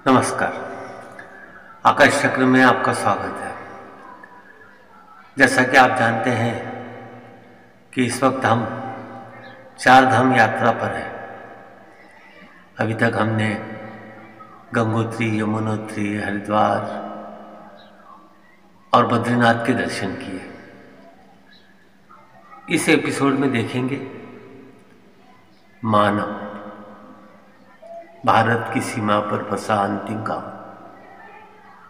नमस्कार। आकाश चक्र में आपका स्वागत है। जैसा कि आप जानते हैं कि इस वक्त हम चार धाम यात्रा पर हैं। अभी तक हमने गंगोत्री, यमुनोत्री, हरिद्वार और बद्रीनाथ के दर्शन किए। इस एपिसोड में देखेंगे मानव, भारत की सीमा पर बसा अंतिम गांव,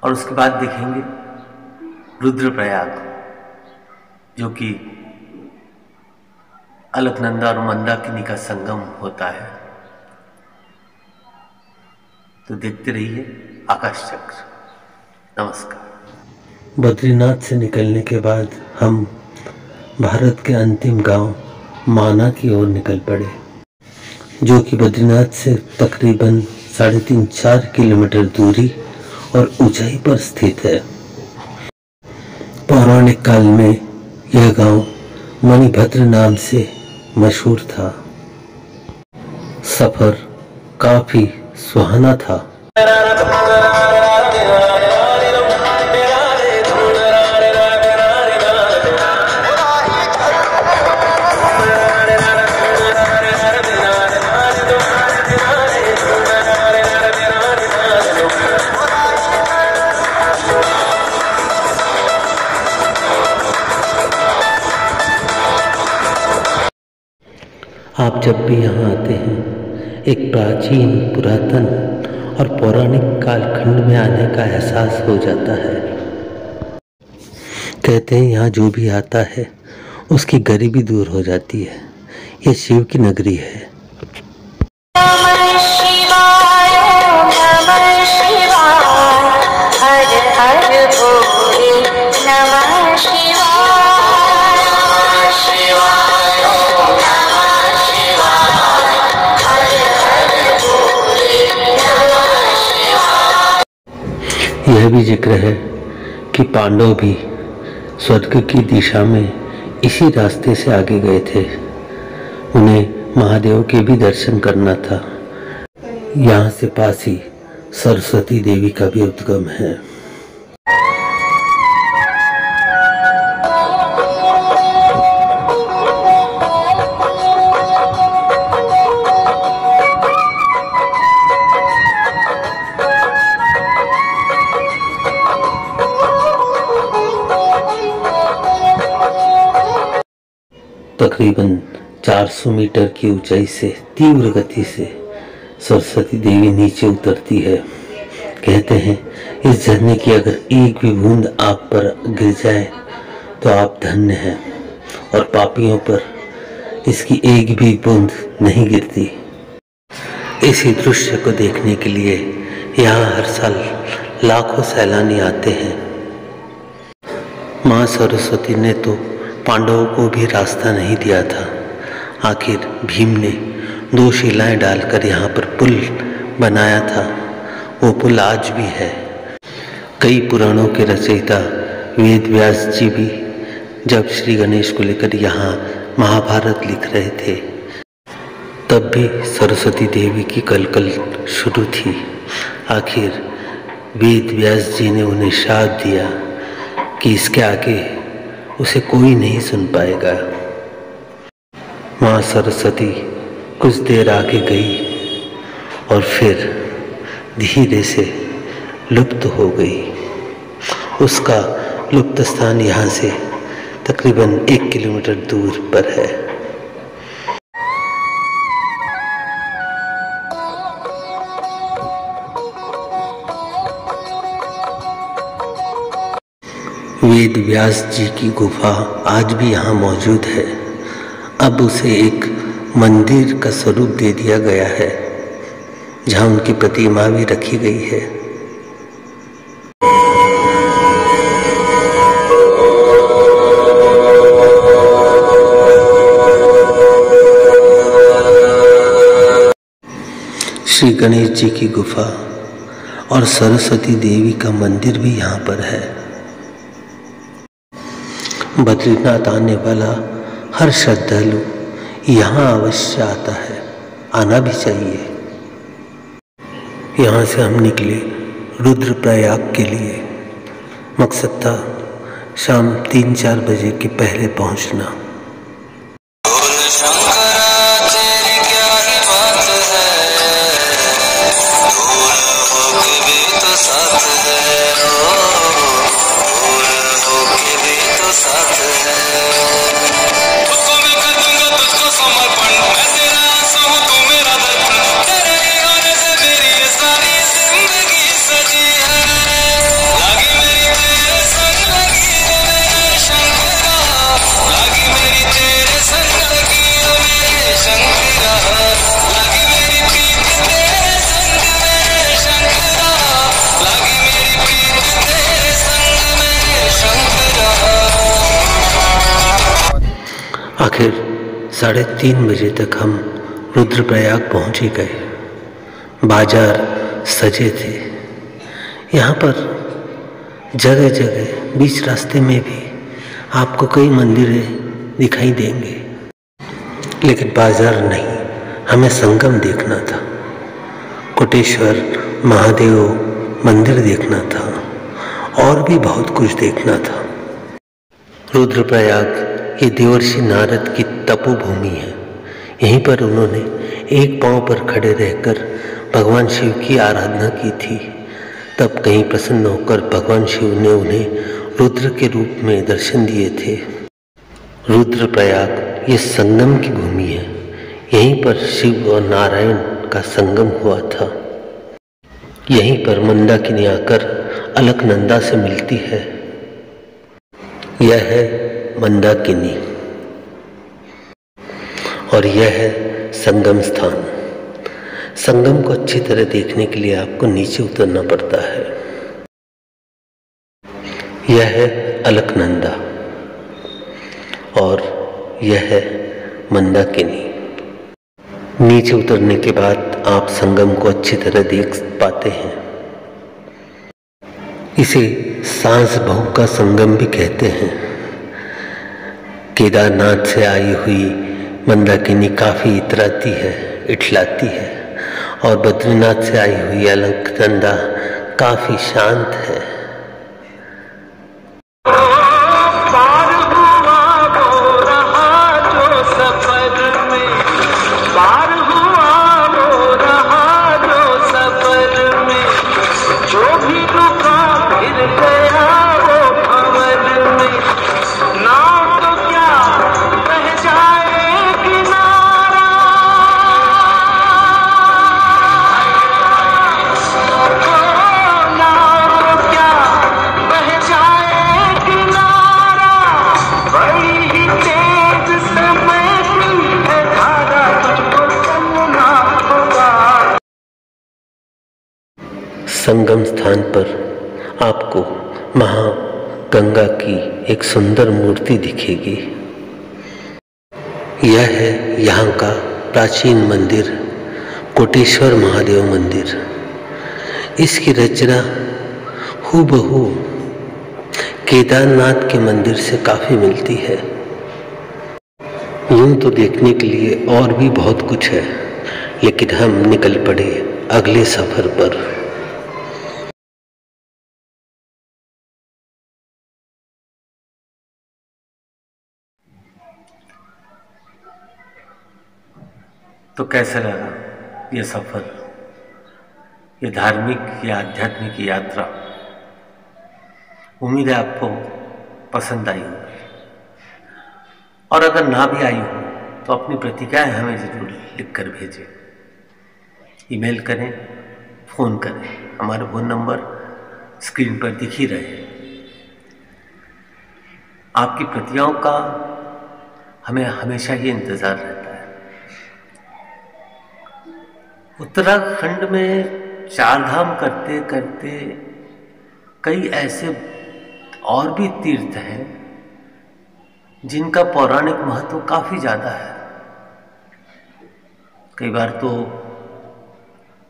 और उसके बाद देखेंगे रुद्रप्रयाग, जो कि अलकनंदा और मंदाकिनी का संगम होता है। तो देखते रहिए आकाश चक्र। नमस्कार। बद्रीनाथ से निकलने के बाद हम भारत के अंतिम गांव माना की ओर निकल पड़े, जो कि बद्रीनाथ से तकरीबन 3.5-4 किलोमीटर दूरी और ऊंचाई पर स्थित है। पौराणिक काल में यह गांव मणिभद्र नाम से मशहूर था। सफर काफी सुहाना था। आप जब भी यहाँ आते हैं, एक प्राचीन, पुरातन और पौराणिक कालखंड में आने का एहसास हो जाता है। कहते हैं यहाँ जो भी आता है उसकी गरीबी दूर हो जाती है। यह शिव की नगरी है। यह भी जिक्र है कि पांडव भी स्वर्ग की दिशा में इसी रास्ते से आगे गए थे। उन्हें महादेव के भी दर्शन करना था। यहाँ से पास ही सरस्वती देवी का भी उद्गम है। तकरीबन 400 मीटर की ऊंचाई से तीव्र गति से सरस्वती देवी नीचे उतरती है। कहते हैं इस झरने की अगर एक भी बूंद आप पर गिर जाए तो आप धन्य हैं, और पापियों पर इसकी एक भी बूंद नहीं गिरती। इसी दृश्य को देखने के लिए यहाँ हर साल लाखों सैलानी आते हैं। माँ सरस्वती ने तो पांडवों को भी रास्ता नहीं दिया था। आखिर भीम ने 2 शिलाएं डालकर यहाँ पर पुल बनाया था। वो पुल आज भी है। कई पुराणों के रचयिता वेद व्यास जी भी जब श्री गणेश को लेकर यहाँ महाभारत लिख रहे थे, तब भी सरस्वती देवी की कलकल शुरू थी। आखिर वेद व्यास जी ने उन्हें शाप दिया कि इसके आगे उसे कोई नहीं सुन पाएगा। माँ सरस्वती कुछ देर आगे गई और फिर धीरे से लुप्त हो गई। उसका लुप्त स्थान यहाँ से तकरीबन 1 किलोमीटर दूर पर है। वेद व्यास जी की गुफा आज भी यहाँ मौजूद है। अब उसे एक मंदिर का स्वरूप दे दिया गया है, जहाँ उनकी प्रतिमा भी रखी गई है। श्री गणेश जी की गुफा और सरस्वती देवी का मंदिर भी यहाँ पर है। बद्रीनाथ आने वाला हर श्रद्धालु यहाँ अवश्य आता है, आना भी चाहिए। यहाँ से हम निकले रुद्रप्रयाग के लिए। मकसद था शाम 3-4 बजे के पहले पहुँचना। आखिर 3:30 बजे तक हम रुद्रप्रयाग पहुँच ही गए। बाजार सजे थे। यहाँ पर जगह जगह बीच रास्ते में भी आपको कई मंदिरें दिखाई देंगे, लेकिन बाजार नहीं, हमें संगम देखना था। कोटेश्वर महादेव मंदिर देखना था और भी बहुत कुछ देखना था। रुद्रप्रयाग ये देवर्षि नारद की तपोभूमि है। यहीं पर उन्होंने एक पांव पर खड़े रहकर भगवान शिव की आराधना की थी। तब कहीं प्रसन्न होकर भगवान शिव ने उन्हें रुद्र के रूप में दर्शन दिए थे। रुद्रप्रयाग ये संगम की भूमि है। यहीं पर शिव और नारायण का संगम हुआ था। यहीं पर मंदाकिनी आकर अलकनंदा से मिलती है। यह है मंदाकिनी और यह है संगम स्थान। संगम को अच्छी तरह देखने के लिए आपको नीचे उतरना पड़ता है। यह है अलकनंदा और यह है मंदाकिनी। नीचे उतरने के बाद आप संगम को अच्छी तरह देख पाते हैं। इसे सांस बहु का संगम भी कहते हैं। केदारनाथ से आई हुई मंदाकिनी काफ़ी इतराती है, इठलाती है, और बद्रीनाथ से आई हुई अलकनंदा काफ़ी शांत है। संगम स्थान पर आपको महागंगा की एक सुंदर मूर्ति दिखेगी। यह है यहाँ का प्राचीन मंदिर, कोटेश्वर महादेव मंदिर। इसकी रचना हूबहू केदारनाथ के मंदिर से काफ़ी मिलती है। यूं तो देखने के लिए और भी बहुत कुछ है, लेकिन हम निकल पड़े अगले सफर पर। तो कैसा लगा ये सफ़र, ये धार्मिक या आध्यात्मिक यात्रा? उम्मीद है आपको पसंद आई होगी, और अगर ना भी आई हो तो अपनी प्रतिक्रियाएं हमें ज़रूर लिख कर भेजें। ईमेल करें, फ़ोन करें। हमारे फ़ोन नंबर स्क्रीन पर दिख ही रहे। आपकी प्रतिक्रियाओं का हमें हमेशा ही इंतज़ार रहता है। उत्तराखंड में चार धाम करते करते कई ऐसे और भी तीर्थ हैं जिनका पौराणिक महत्व काफ़ी ज़्यादा है। कई बार तो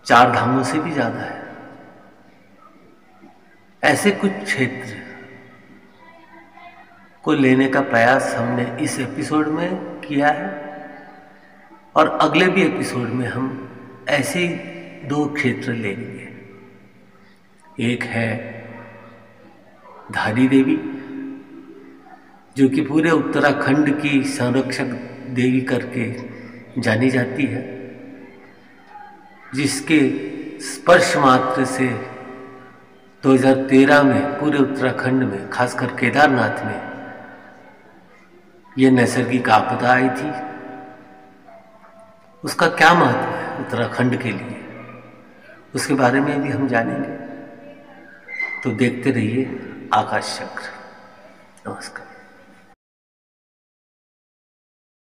चार धामों से भी ज़्यादा है। ऐसे कुछ क्षेत्र को लेने का प्रयास हमने इस एपिसोड में किया है, और अगले भी एपिसोड में हम ऐसी दो क्षेत्र लेंगे। एक है धारी देवी, जो कि पूरे उत्तराखंड की संरक्षक देवी करके जानी जाती है, जिसके स्पर्श मात्र से 2013 में पूरे उत्तराखंड में, खासकर केदारनाथ में, ये नैसर्गिक आपदा आई थी। उसका क्या महत्व है उत्तराखंड के लिए, उसके बारे में भी हम जानेंगे। तो देखते रहिए आकाश चक्र। नमस्कार।